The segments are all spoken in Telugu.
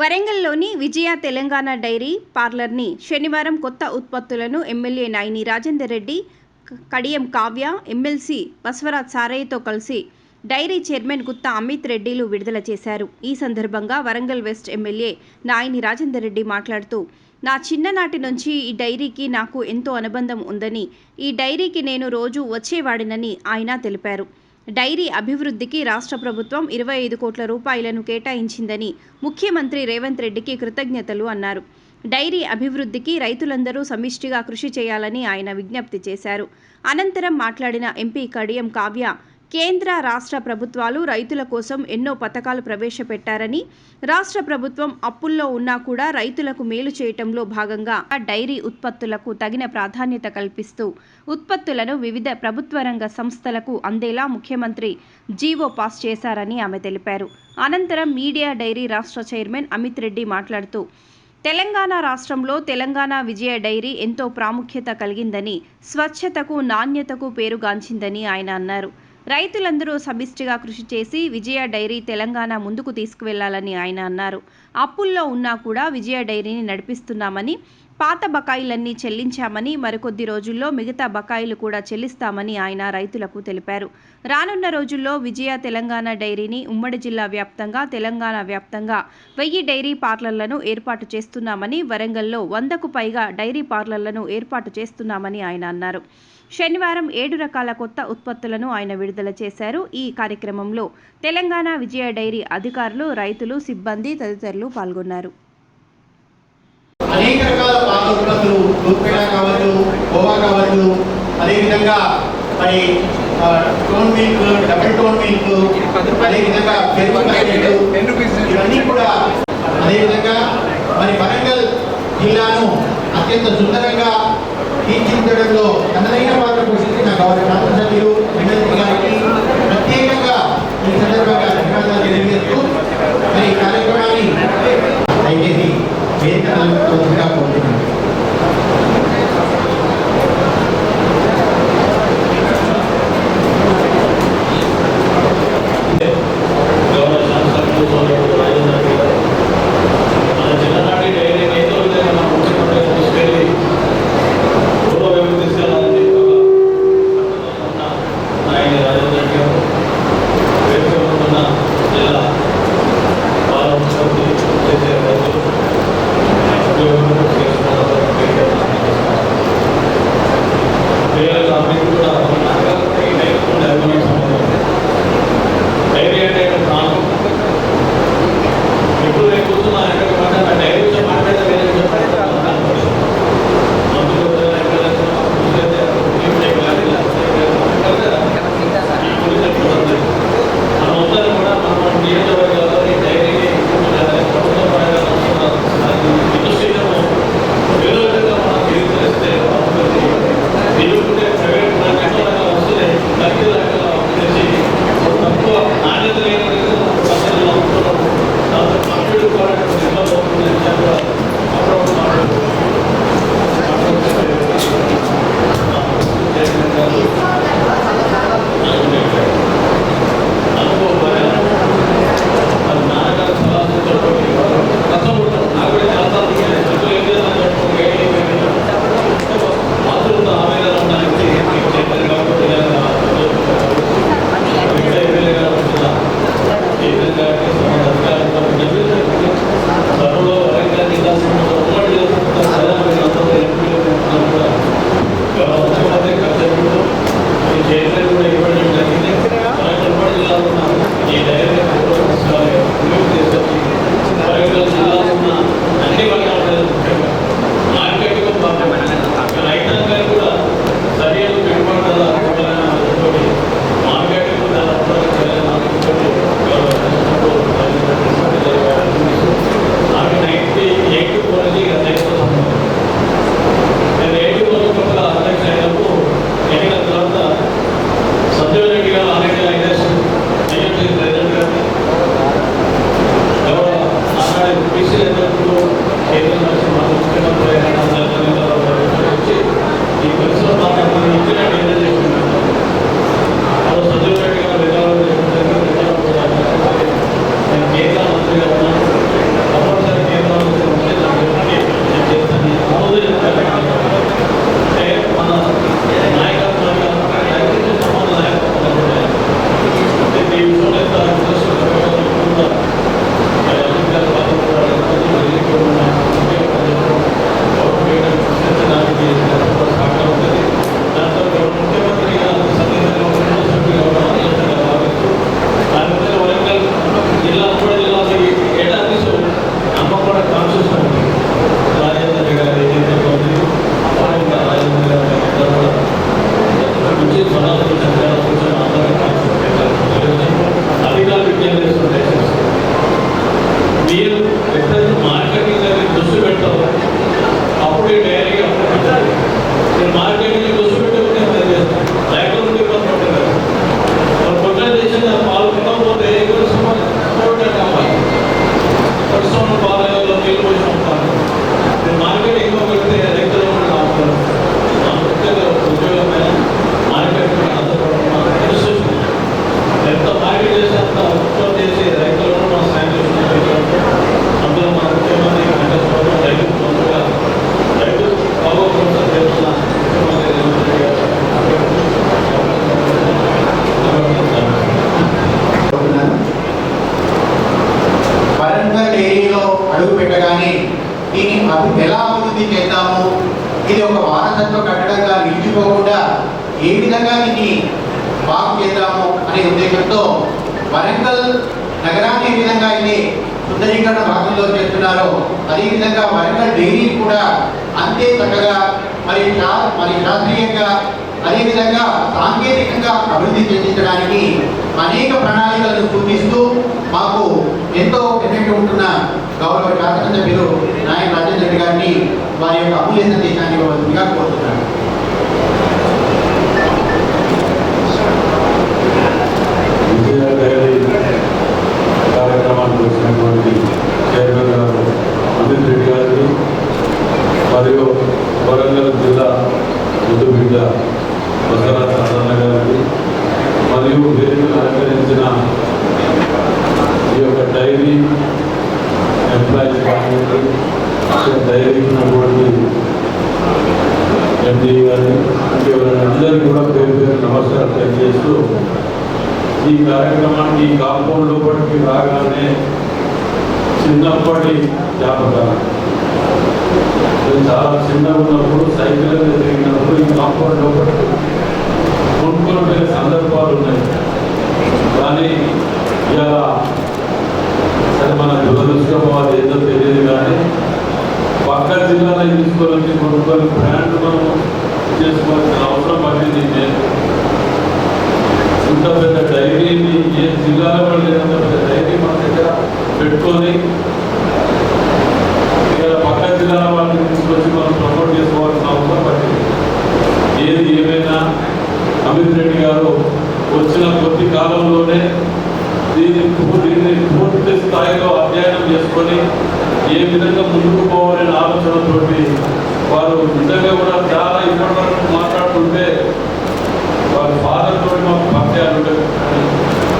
వరంగల్లోని విజయ తెలంగాణ డైరీ పార్లర్ని శనివారం కొత్త ఉత్పత్తులను ఎమ్మెల్యే నాయిని రాజేందర్ రెడ్డి, కడియం కావ్య, ఎమ్మెల్సీ బసవరాజ్ సారయ్యతో కలిసి డైరీ చైర్మన్ గుత్తా అమిత్ రెడ్డిలు విడుదల చేశారు. ఈ సందర్భంగా వరంగల్ వెస్ట్ ఎమ్మెల్యే నాయిని రాజేందర్ రెడ్డి మాట్లాడుతూ, నా చిన్ననాటి నుంచి ఈ డైరీకి నాకు ఎంతో అనుబంధం ఉందని, ఈ డైరీకి నేను రోజు వచ్చేవాడినని ఆయన తెలిపారు. డైరీ అభివృద్ధికి రాష్ట్ర ప్రభుత్వం 25 కోట్ల రూపాయలను కేటాయించిందని ముఖ్యమంత్రి రేవంత్ రెడ్డికి కృతజ్ఞతలు అన్నారు. డైరీ అభివృద్ధికి రైతులందరూ సమిష్టిగా కృషి చేయాలని ఆయన విజ్ఞప్తి చేశారు. అనంతరం మాట్లాడిన ఎంపీ కడియం కావ్య, కేంద్ర రాష్ట్ర ప్రభుత్వాలు రైతుల కోసం ఎన్నో పథకాలు ప్రవేశపెట్టారని, రాష్ట్ర ప్రభుత్వం అప్పుల్లో ఉన్నా కూడా రైతులకు మేలు చేయటంలో భాగంగా డైరీ ఉత్పత్తులకు తగిన ప్రాధాన్యత కల్పిస్తూ ఉత్పత్తులను వివిధ ప్రభుత్వ రంగ సంస్థలకు అందేలా ముఖ్యమంత్రి జీవో పాస్ చేశారని ఆమె తెలిపారు. అనంతరం మీడియా డైరీ రాష్ట్ర చైర్మన్ అమిత్ రెడ్డి మాట్లాడుతూ, తెలంగాణ రాష్ట్రంలో తెలంగాణ విజయ డైరీ ఎంతో ప్రాముఖ్యత కలిగిందని, స్వచ్ఛతకు నాణ్యతకు పేరుగాంచిందని ఆయన అన్నారు. రైతులందరూ సమిష్టిగా కృషి చేసి విజయ డైరీ తెలంగాణ ముందుకు తీసుకువెళ్లాలని ఆయన అన్నారు. అప్పుల్లో ఉన్నా కూడా విజయ డైరీని నడిపిస్తున్నామని, పాత బకాయిలన్నీ చెల్లించామని, మరికొద్ది రోజుల్లో మిగతా బకాయిలు కూడా చెల్లిస్తామని ఆయన రైతులకు తెలిపారు. రానున్న రోజుల్లో విజయ తెలంగాణ డైరీని ఉమ్మడి జిల్లా వ్యాప్తంగా, తెలంగాణ వ్యాప్తంగా 1000 డైరీ పార్లర్లను ఏర్పాటు చేస్తున్నామని, వరంగల్లో 100కు పైగా డైరీ పార్లర్లను ఏర్పాటు చేస్తున్నామని ఆయన అన్నారు. శనివారం 7 రకాల కొత్త ఉత్పత్తులను ఆయన విడుదల చేశారు. ఈ కార్యక్రమంలో తెలంగాణ విజయ డైరీ అధికారులు, రైతులు, సిబ్బంది తదితరులు పాల్గొన్నారు. అనేక రకాల పాల ఉత్పత్తులు, దూద్పేడ కావచ్చు, కోవా కావచ్చు, అదేవిధంగా మరి tone milk, double tone milk, అదేవిధంగా పెరుగు ప్యాకెట్లు, ఇవన్నీ కూడా అదేవిధంగా మరి వరంగల్ జిల్లాను అత్యంత సుందరంగా తీర్చిదిద్దడంలో తనదైన పాత్ర పోషించిన గౌరవ శాసనసభ్యులు ఎమ్మెల్సీ గారికి ప్రత్యేకంగా ఈ సందర్భంగా ధన్యవాదాలు తెలియజేస్తూ మరి ఈ కార్యక్రమాన్ని దయచేసి వేదికగా కోరుతున్నాను. చేద్దాము అనే ఉద్దేశంతో వరంగల్ నగరాన్ని ఏ విధంగా అయితే సుందరీకరణ భాగంలో చేస్తున్నారో అదేవిధంగా వరంగల్ డైరీ కూడా అంతే చక్కగా మరి శాస్త్రీయంగా అదేవిధంగా సాంకేతికంగా అభివృద్ధి చెందించడానికి అనేక ప్రణాళికలను సూచిస్తూ మాకు ఎంతో ఎఫెక్ట్ ఉంటున్న గౌరవ శాసనసభ్యులు నాయక్ రాజేంద్ర రెడ్డి గారిని వారి యొక్క అమూల్య సందేశాన్ని ఇవ్వవలసిందిగా కోరుతున్నాను. కార్యక్రమానికి వచ్చినటువంటి చైర్మన్ గారు అమిత్ రెడ్డి గారికి మరియు వరంగల్ జిల్లా ముద్దు బిడ్డ బసవరాజ్ సాధన గారికి మరియు వేదికను అలంకరించిన ఈ యొక్క డైరీ ఎంప్లాయీస్ కానివ్వండి, డైరీ ఉన్నటువంటి ఎండీ గారిని అందరికీ కూడా పేరు పేరు నమస్కారం తెలియజేస్తూ ఈ కార్యక్రమానికి ఈ కాంపౌండ్ లోపలికి రాగానే చిన్నప్పటి జ్ఞాపకాలు. చాలా చిన్నగా ఉన్నప్పుడు సైకిల్ తిరిగినప్పుడు ఈ కాంపౌండ్ లోపలికి కొనుక్కోవే సందర్భాలు ఉన్నాయి. కానీ ఇలా సరే మన దురదృష్టం అది ఏదో తెలియదు, కానీ పక్క జిల్లాలో తీసుకొని కొనుక్కొని బ్రాండ్ మనం చేసుకోవాల్సిన అవసరం పడింది. నేను ఇంత పెద్ద డైరీని ఏ జిల్లాలో కూడా లేదంత పెద్ద డైరీ మన దగ్గర పెట్టుకొని ఇక్కడ పక్క జిల్లాల వాళ్ళని తీసుకొచ్చి మనం ప్రమోట్ చేసుకోవాల్సిన అవసరం పడింది. ఏది ఏమైనా అమిత్ రెడ్డి గారు వచ్చిన కొద్ది కాలంలోనే దీన్ని పూర్తి స్థాయిలో అధ్యయనం చేసుకొని ఏ విధంగా ముందుకు పోవాలనే ఆలోచనతోటి వారు నిజంగా కూడా చాలా ఇప్పటి వరకు మాట్లాడుతుంటే వారి ఫాదర్ తోటి మాకు పరిచయాలు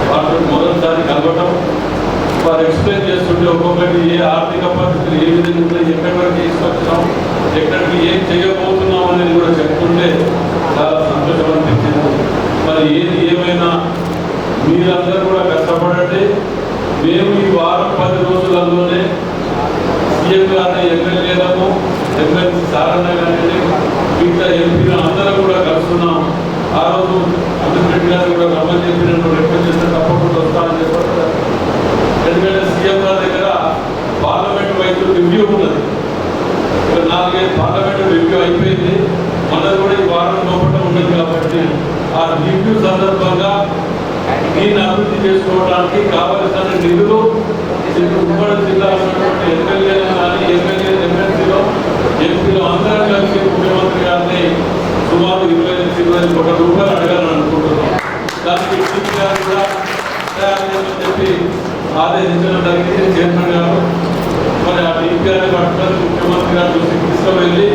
వారితో మొదటిసారి కలవటం, వారు ఎక్స్ప్లెయిన్ చేస్తుంటే ఒక్కొక్కటి ఏ ఆర్థిక పరిస్థితులు ఏ విధంగా ఉన్నాయి, ఎక్కడి వరకు తీసుకొచ్చినాం, ఎక్కడికి ఏం చేయబోతున్నాం అనేది కూడా చెప్తుంటే చాలా సంతోషం అనిపించింది. మరి ఏది ఏమైనా మీరందరూ కూడా కష్టపడండి. మేము ఈ వారం 10 రోజులలోనే సీఎం గారిని ఎమ్మెల్యేలను ఎమ్మెల్సీ సారన్న గారిని మిగతా ఎంపీలను అందరం కూడా కలుస్తున్నాం. ఆ రోజు అమిత్ రెడ్డి గారు కూడా రమ్మని చెప్పినట్టు రిక్వెస్ట్ చేస్తే తప్పకుండా వస్తానని చెప్పారు. ఎందుకంటే సీఎం గారి దగ్గర పార్లమెంట్ వైపు రివ్యూ ఉన్నది. 4-5 పార్లమెంట్ రివ్యూ అయిపోయింది. మనది కూడా ఈ వారం లోపల ఉన్నది కాబట్టి ఆ రివ్యూ సందర్భంగా దీన్ని అభివృద్ధి చేసుకోవడానికి కావలసిన నిధులు ఉమ్మడి జిల్లాలో ఉన్నటువంటి ఎమ్మెల్యేలు కానీ ఎమ్మెల్సీలో ఎంపీలో అందరం కలిసి ముఖ్యమంత్రి గారిని సుమారు 20-25 కోట్ల రూపాయలు అడగాలని అనుకుంటున్నాం. దానికి టీపీ గారు కూడా తయారు చేయమని చెప్పి ఆదేశించడం జరిగింది చైర్మన్ గారు. మరి ఆ టీపీ గారిని పట్టుకొని ముఖ్యమంత్రి గారు దృష్టికి తీసుకువెళ్ళి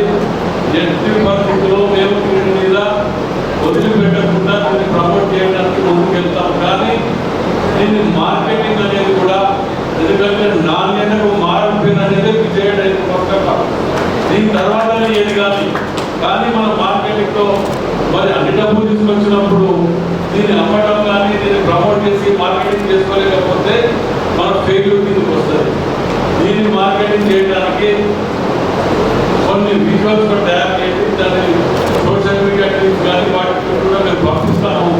ఎట్టి పరిస్థితుల్లో మేము దీని మీద వదిలిపెట్టకుండా దీన్ని ప్రమోట్ చేయడానికి ముందుకు వెళ్తాం. కానీ దీన్ని మార్కెటింగ్ అనేది కూడా, ఎందుకంటే నాణ్యతకు మారిపోయిన అనేది చేయడం పక్కగా దీని తర్వాతనే ఏది కానీ మన మార్కెటింగ్లో మరి అన్ని డబ్బులు తీసుకొచ్చినప్పుడు దీన్ని అమ్మడం కానీ దీన్ని ప్రమోట్ చేసి మార్కెటింగ్ చేసుకోలేకపోతే మన ఫెయిల్యూర్ కిందకి వస్తుంది. దీన్ని మార్కెటింగ్ చేయడానికి కొన్ని విజువల్స్ తయారు చేసి దాన్ని సోషల్ మీడియా టీమ్స్ కానీ వాటికి కూడా మేము పంపిస్తాము.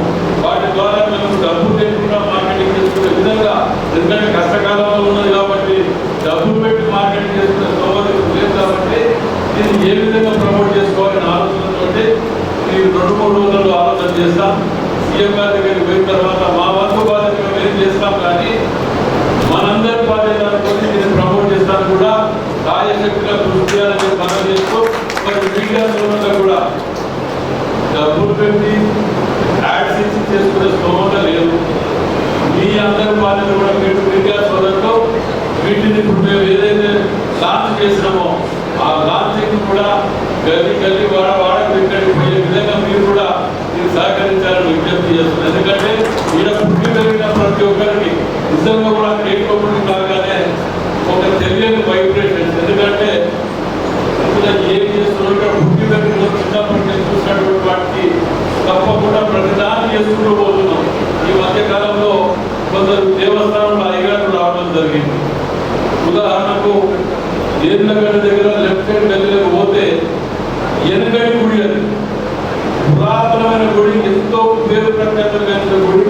వాటి ద్వారా మేము డబ్బు లేకుండా మార్కెటింగ్ చేసుకునే విధంగా, ఎందుకంటే కష్టకాలంలో ఉన్నది కాబట్టి డబ్బులు పెట్టి మార్కెటింగ్ చేసుకునే సౌకర్యం లేదు కాబట్టి దీన్ని ఏ విధంగా ప్రమోట్ చేసుకోవాలని ఆలోచనతో ఈ 2-3 రోజుల్లో ఆలోచన చేస్తాం. సీఎం గారి దగ్గరికి పోయిన తర్వాత మా వంతు బాధ్యత మేము చేస్తాం, కానీ మనందరి బాధ్యత అనుకుని దీన్ని ప్రమోట్ చేస్తాను కూడా కార్యశక్తిగా కృషి చేయాలని మనం చేస్తూ మరి మీడియా సోదరులు కూడా డబ్బులు పెట్టి యాడ్స్ ఇచ్చి చేసుకునే స్తోమత లేదు. మీ అందరి బాధ్యత కూడా మీరు మీడియా సోదరులు వీటిని ఇప్పుడు మేము ఏదైతే లాంచ్ చేసినామో ఆ లాంచింగ్ కూడా గల్లీ వాడకు ఇక్కడికి పోయే విధంగా మీరు కూడా మీరు సహకరించాలని విజ్ఞప్తి చేస్తున్నారు. ఎందుకంటే ఇక్కడ పుట్టి పెరిగిన ప్రతి ఒక్కరికి నిజంగా కూడా కేట్టుకోవడం కాగానే ఒక తెలియని వైబ్రేషన్స్. ఎందుకంటే ఏం చేస్తున్నారు ఇక్కడ పుట్టి పెరిగిన చిన్నప్పటి నుంచి చూసినటువంటి వాటికి తప్పకుండా ప్రతిదాన్ని చేసుకుంటూ పోతున్నాం. ఈ మధ్యకాలంలో కొందరు దేవస్థానంలో అయ్యగారు రావడం జరిగింది. ఉదాహరణకు ఏర్లగడ్డ దగ్గర లెఫ్ట్ సైడ్ గల్లీలకు పోతే వెనుకటి గుడి, అది పురాతనమైన గుడి, ఎంతో పేరు ప్రఖ్యాతులు కలిగిన గుడి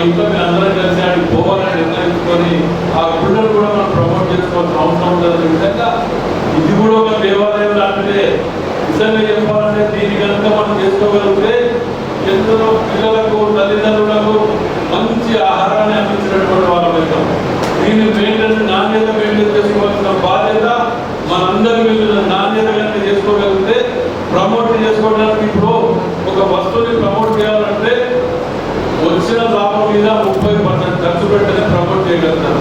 ఇంట్లో మీరు అందరం కలిసి ఆడికి పోవాలని నిర్ణయించుకొని ఆ గుళ్ళను కూడా మనం ప్రమోట్ చేసుకోవాల్సిన అవసరం ఉందనే విధంగా ఇది కూడా ఒక దేవాలయం లాంటిదే. నిజంగా చెప్పాలంటే దీని కనుక మనం చేసుకోగలిగితే ఎందరో పిల్లలకు తల్లిదండ్రులకు మంచి ఆహారాన్ని అందించినటువంటి వాళ్ళం అవుతాం. దీన్ని నాణ్యత మెయింటైన్ చేసుకోవాల్సిన బాధ్యత మనందరి మీద. నాణ్యత కనుక చేసుకోగలిగితే ప్రమోట్ చేసుకోవడానికి ఇప్పుడు ఒక వస్తువుని ప్రమోట్ చేయాలంటే వచ్చిన లాభం మీద 30% ఖర్చు పెట్టనే ప్రమోట్ చేయగలుగుతారు.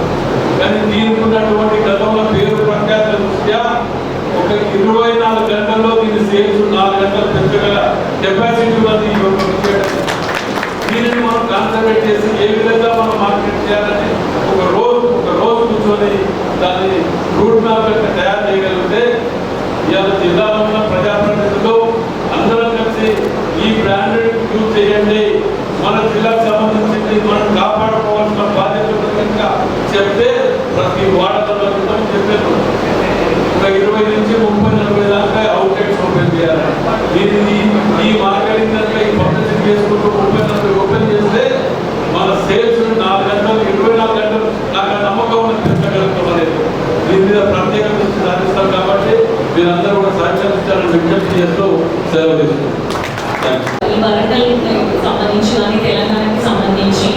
కానీ దీనికి ఉన్నటువంటి గతంలో పేరు ప్రఖ్యాతుల దృష్ట్యా ఒక 24 గంటల్లో దీని సేల్స్ 4 గంటలు పెంచగల కెపాసిటీ ఉన్నది. దీనిని మనం కాన్సన్ట్రేట్ చేసి ఏ విధంగా మనం మార్కెట్ చేయాలని ఒక రోజు కూర్చొని దాన్ని రూట్ మ్యాప్ తయారు చేయగలిగితే ఇవాళ జిల్లాలో ఉన్న ప్రజాప్రతినిధులు అందరం కలిసి ఈ బ్రాండ్ యూజ్ చేయండి, మన జిల్లాకు సంబంధించింది మనం కాపాడుకోవాల్సిన బాధ్యత కనుక చెప్తే ప్రతి వార్డులో చెప్పారు ఒక 20 నుంచి 30-40 దాకా అవుట్లెట్స్ ఓపెన్ చేయాలి. ఈ మార్కెటింగ్ కనుక ఈ పబ్లిసిటీ చేసుకుంటూ 30-40 ఓపెన్ చేస్తే మన సేల్స్ 4 గంటలు 24 గంటలు నాకు నమ్మకం పెంచగలుగుతున్నారు. దీని మీద ప్రత్యేక దృష్టి సాధిస్తాం కాబట్టి మీరందరూ కూడా సహకరించాలని విజ్ఞప్తి చేస్తూ సెలవు తీసుకుంటాం. ఈ వరంగల్ సంబంధించి కానీ తెలంగాణకి సంబంధించి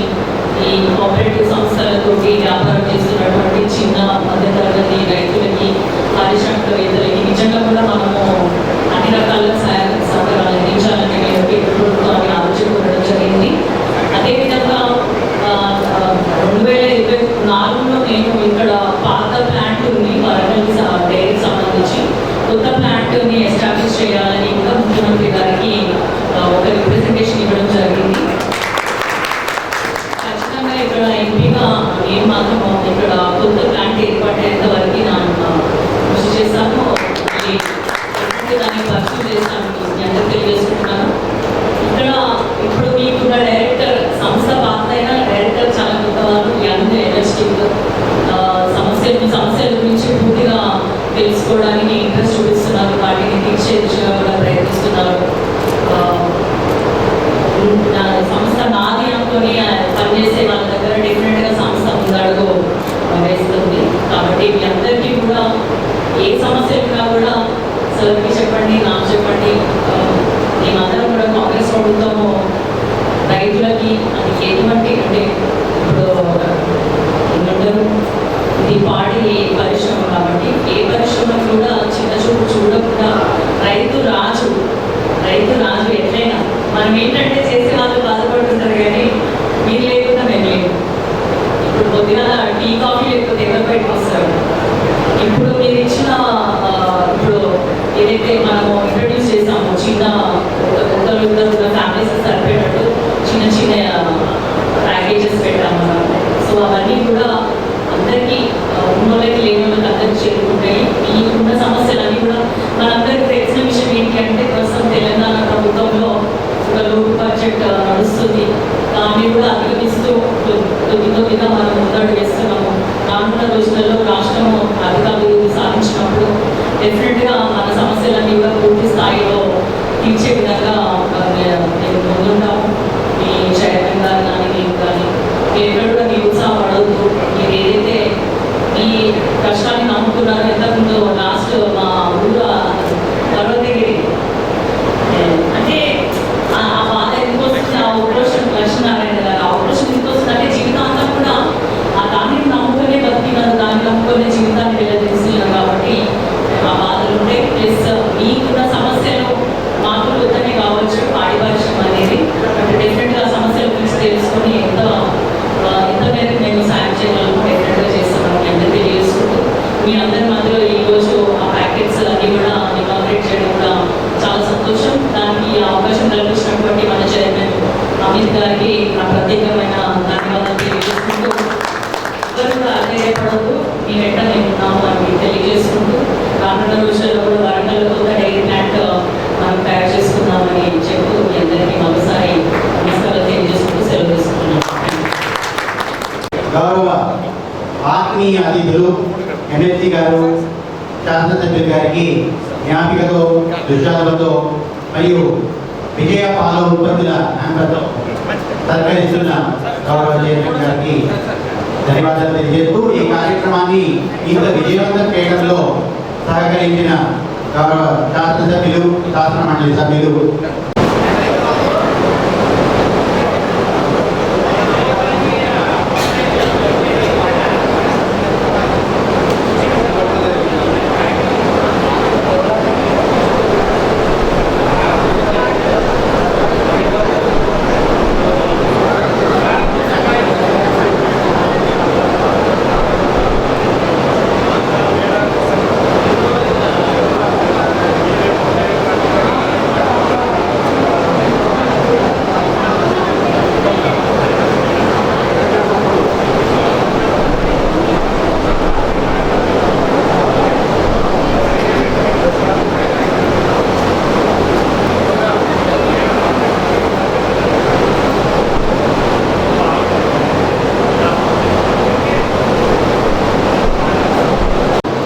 ఈ కోఆపరేటివ్ సంస్థలతోటి వ్యాపారం చేస్తున్నటువంటి చిన్న మధ్యతరగతి రైతులకి పారిశ్రామికవేత్తలకి నిజంగా కూడా మనము అన్ని రకాల సహకారాలు అందించాలని ప్రభుత్వాన్ని ఆలోచించుకోవడం జరిగింది. అదేవిధంగా 2024లో నేను ఇక్కడ పాత ప్లాంట్ ఉంది వరంగల్ డైరీకి సంబంధించి కొత్త ప్లాంట్ని ఎస్టాబ్లిష్ చేయాలని కూడా ముఖ్యమంత్రి గారికి ఒక రిప్రజెంటేషన్ ఇవ్వడం జరిగింది. ఖచ్చితంగా ఇక్కడ ఎంపీగా నేను మాత్రం ఇక్కడ కొత్త ప్లాంట్ ఏర్పాటయ్యేంత వరకు కృషి చేస్తాను, దాన్ని పరిచయం చేస్తాను, అందరూ తెలియజేసుకుంటున్నాను. ఇక్కడ ఇప్పుడు మీకున్న డైరెక్టర్ సంస్థ పాత అయినా డైరెక్టర్ చాలా కొత్తవారు, యంగ్ ఎనర్జెటిక్, సమస్యల గురించి పూర్తిగా తెలుసుకోవడానికి ఇంట్రెస్ట్ చూపిస్తున్నారు, వాటిని తీర్చే దిశగా కూడా ప్రయత్నిస్తున్నారు. సంస్థ నాది అనుకొని పనిచేసే వాళ్ళ దగ్గర డెఫినెట్గా సంస్థ ముందడుగు వేస్తుంది. కాబట్టి మీ అందరికీ కూడా ఏ సమస్యలు ఉన్నా కూడా సార్కి చెప్పండి, నాకు చెప్పండి. మేమందరం కూడా కాంగ్రెస్ ప్రభుత్వము రైతులకి అది ఎటువంటి అంటే ఇప్పుడు ఏమంటారు ఇది పాడి పరిశ్రమ కాబట్టి ఏ పరిశ్రమ కూడా చిన్న చూపు చూడకుండా రైతు రాజు ఎట్లయినా మనం ఏంటంటే చేసే వాళ్ళు బాధపడుతుంటారు కానీ మీరు లేకుండా మేము లేదు. ఇప్పుడు పొద్దున టీ కాఫీ లేకపోతే ఎవరు బయటకు వస్తారు. ఇప్పుడు మీరు ఇచ్చిన ఇప్పుడు ఏదైతే మనము ఇంట్రడ్యూస్ చేసామో చిన్న ఒకరు ఫ్యామిలీస్ సరిపోయేటట్టు చిన్న ప్యాకేజెస్ పెట్టాము. సో అవన్నీ కూడా అందరికీ ఉన్నోళ్ళకి లేని వాళ్ళకి అందరికీ చేరుకుంటాయి. మీకున్న సమస్యలన్నీ కూడా మనందరికీ తెలిసిన విషయం ఏంటి అంటే ప్రస్తుతం తెలంగాణ ప్రభుత్వంలో ఒక లోటు బడ్జెట్ నడుస్తుంది. దాన్ని కూడా అధిగమిస్తూ కొద్దిగా మనం ముందడుగు వేస్తున్నాము. రానున్న రోజులలో రాష్ట్రము అధికారులు సాధించినప్పుడు డెఫినెట్గా మన సమస్యలన్నీ కూడా పూర్తి స్థాయిలో తీర్చే విధంగా మేము ముందుంటాము. మీ చైర్మన్ గారు కానీ నేను కానీ ఎక్కడ కూడా మీరు ఉత్సాహపడవద్దు. మీరు ఏదైతే ఈ కష్టాన్ని నమ్ముకున్నారో ఇంతకుముందు లాస్ట్ మా ఊరు పర్వతగిరి అంటే ఆ బాధ ఎందుకు వస్తుంది, ఆ ఆపరేషన్ లక్ష్మీనారాయణ గారు ఆపరేషన్ ఎందుకు వస్తుంది అంటే జీవితాంతం కూడా ఆ దాన్ని నమ్ముకునే బతికినారు, దాన్ని నమ్ముకునే జీవితాన్ని వెళ్ళదీస్తున్నారు. కాబట్టి ఆ బాధలు ఉంటాయి. ప్లస్ మీకున్న సమస్యలు మాకు కొత్తనే కావచ్చు పాడి పరిశ్రమ అనేది డెఫినెట్గా సమస్యల గురించి తెలుసుకొని ఎంత మేరకు మేము సాయం చేయగలము డెఫినెట్గా చేస్తామని మీ అందరికీ తెలియజేసుకుంటూ మీ అందరి మధ్యలో ఈరోజు ఆ ప్యాకెట్స్ అన్నీ కూడా ఇనాగ్రేట్ చేయడం కూడా చాలా సంతోషం. దానికి అవకాశం కల్పించినటువంటి మన చైర్మన్ అమిత్ గారికి నా ప్రత్యేకమైన ధన్యవాదాలు తెలియజేసుకుంటూ ఎవరు కూడా అధైర్యపడద్దు, మీ వెంట మేము ఉన్నాము అని తెలియజేసుకుంటూ రానున్న రోజుల్లో కూడా వరంగల్ కొత్త డైరీ ప్లాంట్ మనం తయారు చేసుకుందామని చెప్తూ మీ అందరికీ మరోసారి నమస్కారాలు తెలియజేసుకుంటూ సెలవు తీసుకుంటున్నాం. గౌరవ ఆత్మీయ అతిథులు ఎమ్మెల్సీ గారు, శాసనసభ్యులు గారికి జ్ఞాపికతో దృశ్యాలతో మరియు విజయ పాల ఉత్పత్తుల యాంకర్తో సహకరిస్తున్న గౌరవ ధన్యవాదాలు తెలియజేస్తూ ఈ కార్యక్రమాన్ని ఇంత విజయవంతం చేయడంలో సహకరించిన గౌరవ శాసనసభ్యులు, శాసన మండలి సభ్యులు